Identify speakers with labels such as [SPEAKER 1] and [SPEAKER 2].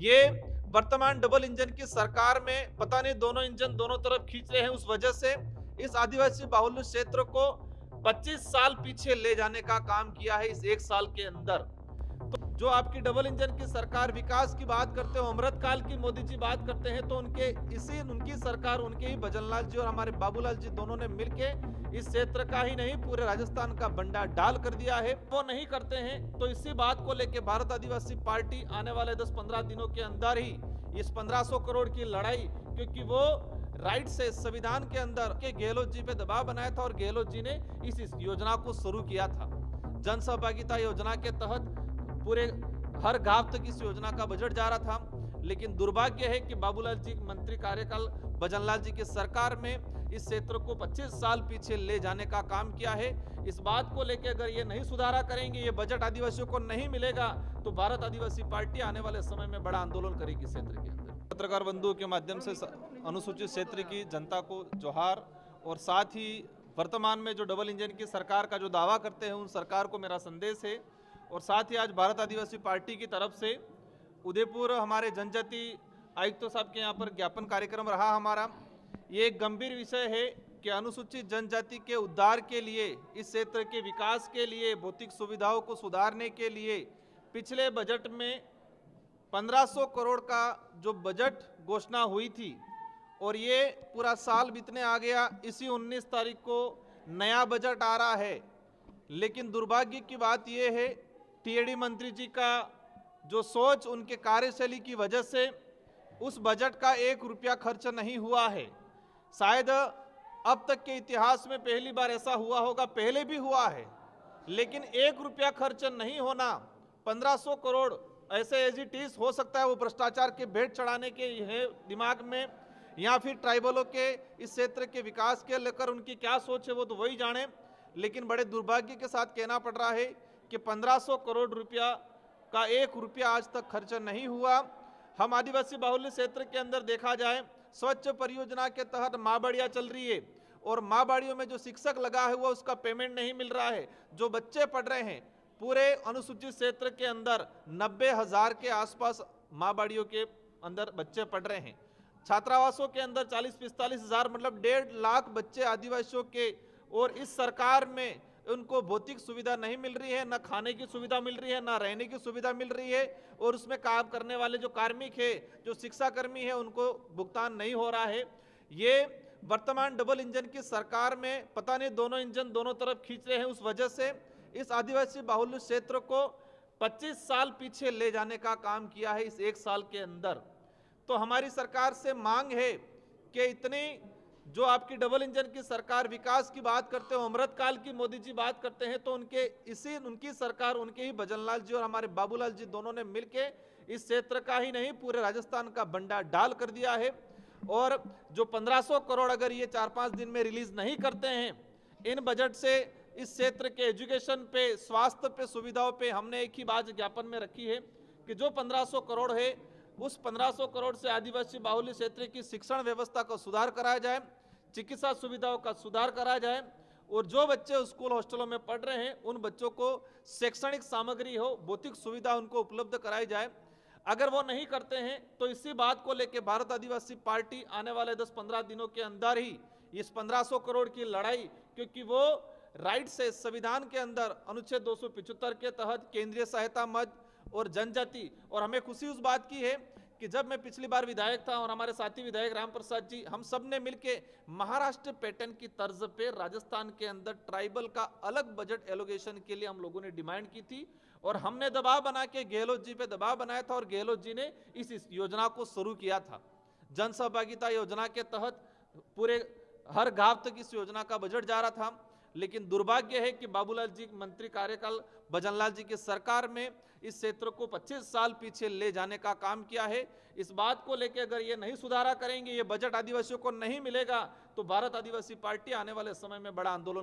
[SPEAKER 1] ये वर्तमान double engine की सरकार में पता नहीं दोनों इंजन दोनों तरफ खींच रहे हैं, उस वजह से इस आदिवासी बाहुल्य क्षेत्र को 25 साल पीछे ले जाने का काम किया है इस एक साल के अंदर। तो जो आपकी डबल इंजन की सरकार विकास की बात करते हो, अमृतकाल की मोदी जी बात करते हैं, तो उनकी सरकार, उनके ही भजनलाल जी और हमारे बाबूलाल जी दोनों ने मिलके इस क्षेत्र का ही नहीं पूरे राजस्थान का बंडा डाल कर दिया है। वो नहीं करते हैं तो इसी बात को लेकर भारत आदिवासी पार्टी आने वाले 10-15 दिनों के अंदर ही इस 1500 करोड़ की लड़ाई, क्योंकि वो राइट से संविधान के अंदर के गहलोत जी पे दबाव बनाया था और गहलोत जी ने इस योजना को शुरू किया था। जन सहभागिता योजना के तहत पूरे हर गांव तक इस योजना का बजट जा रहा था, लेकिन दुर्भाग्य है कि बाबूलाल जी मंत्री कार्यकाल भजनलाल जी की सरकार में इस क्षेत्र को 25 साल पीछे ले जाने का काम किया है। इस बात को लेकर अगर ये नहीं सुधारा करेंगे, ये बजट आदिवासियों को नहीं मिलेगा, तो भारत आदिवासी पार्टी आने वाले समय में बड़ा आंदोलन करेगी क्षेत्र के अंदर। पत्रकार बंधुओं के माध्यम से अनुसूचित क्षेत्र की जनता को जोहार, और साथ ही वर्तमान में जो डबल इंजन की सरकार का जो दावा करते हैं उन सरकार को मेरा संदेश है। और साथ ही आज भारत आदिवासी पार्टी की तरफ से उदयपुर हमारे जनजाति आयुक्त साहब के यहाँ पर ज्ञापन कार्यक्रम रहा हमारा। ये एक गंभीर विषय है कि अनुसूचित जनजाति के उद्धार के लिए, इस क्षेत्र के विकास के लिए, भौतिक सुविधाओं को सुधारने के लिए पिछले बजट में 1500 करोड़ का जो बजट घोषणा हुई थी और ये पूरा साल बीतने आ गया, इसी 19 तारीख को नया बजट आ रहा है। लेकिन दुर्भाग्य की बात यह है, टीएडी मंत्री जी का जो सोच, उनके कार्यशैली की वजह से उस बजट का 1 रुपया खर्च नहीं हुआ है। शायद अब तक के इतिहास में पहली बार ऐसा हुआ होगा, पहले भी हुआ है, लेकिन 1 रुपया खर्च नहीं होना, 1500 करोड़ ऐसे एज इट इज हो सकता है वो भ्रष्टाचार के भेंट चढ़ाने के है दिमाग में, या फिर ट्राइबलों के इस क्षेत्र के विकास के लेकर उनकी क्या सोच है वो तो वही जाने। लेकिन बड़े दुर्भाग्य के साथ कहना पड़ रहा है कि 1500 करोड़ रुपया का 1 रुपया आज तक खर्च नहीं हुआ। हम आदिवासी बाहुल्य क्षेत्र के अंदर देखा जाए, स्वच्छ परियोजना के तहत माँ-बाड़ियाँ चल रही है और माँ-बाड़ियों में जो शिक्षक लगा है वो उसका पेमेंट नहीं मिल रहा है। जो बच्चे पढ़ रहे हैं, पूरे अनुसूचित क्षेत्र के अंदर 90,000 के आसपास माँ-बाड़ियों के अंदर बच्चे पढ़ रहे हैं। छात्रावासों के अंदर 40-45 हजार, मतलब 1.5 लाख बच्चे आदिवासियों के, और इस सरकार में उनको भौतिक सुविधा नहीं मिल रही है, ना खाने की सुविधा मिल रही है, ना रहने की सुविधा मिल रही है, और उसमें काम करने वाले जो कार्मिक है, जो शिक्षाकर्मी है, उनको भुगतान नहीं हो रहा है। ये वर्तमान डबल इंजन की सरकार में पता नहीं दोनों इंजन दोनों तरफ खींच रहे हैं, उस वजह से इस आदिवासी बाहुल्य क्षेत्र को 25 साल पीछे ले जाने का काम किया है इस एक साल के अंदर। तो हमारी सरकार से मांग है कि इतनी जो आपकी डबल इंजन की सरकार विकास की बात करते हो, अमृतकाल की मोदी जी बात करते हैं, तो उनकी सरकार, उनके ही भजनलाल जी और हमारे बाबूलाल जी दोनों ने मिलके इस क्षेत्र का ही नहीं पूरे राजस्थान का बंडा डाल कर दिया है। और जो 1500 करोड़ अगर ये 4-5 दिन में रिलीज नहीं करते हैं, इन बजट से इस क्षेत्र के एजुकेशन पे, स्वास्थ्य पे, सुविधाओं पे हमने एक ही बात ज्ञापन में रखी है कि जो 1500 करोड़ है, उस 1500 करोड़ से आदिवासी बाहुल्य क्षेत्र की शिक्षण व्यवस्था का सुधार कराया जाए, चिकित्सा सुविधाओं का सुधार कराया जाए, और जो बच्चे स्कूल हॉस्टलों में पढ़ रहे हैं उन बच्चों को शैक्षणिक सामग्री हो, भौतिक सुविधा उनको उपलब्ध कराई जाए। अगर वो नहीं करते हैं तो इसी बात को लेकर भारत आदिवासी पार्टी आने वाले 10-15 दिनों के अंदर ही इस 1500 करोड़ की लड़ाई, क्योंकि वो राइट से संविधान के अंदर अनुच्छेद 275 के तहत केंद्रीय सहायता मद और जनजाति, और हमें खुशी उस बात की है कि जब मैं पिछली बार विधायक था और हमारे साथी विधायक राम प्रसाद जी, हम सब ने मिलके महाराष्ट्र पैटर्न की तर्ज पे राजस्थान के अंदर ट्राइबल का अलग बजट एलोकेशन के लिए हम लोगों ने डिमांड की थी, और हमने दबाव बना के गहलोत जी पे दबाव बनाया था और गहलोत जी ने इस योजना को शुरू किया था। जन सहभागिता योजना के तहत पूरे हर गांव तक इस योजना का बजट जा रहा था, लेकिन दुर्भाग्य है कि बाबूलाल जी मंत्री कार्यकाल भजनलाल जी की सरकार में इस क्षेत्र को 25 साल पीछे ले जाने का काम किया है। इस बात को लेकर अगर ये नहीं सुधारा करेंगे, ये बजट आदिवासियों को नहीं मिलेगा, तो भारत आदिवासी पार्टी आने वाले समय में बड़ा आंदोलन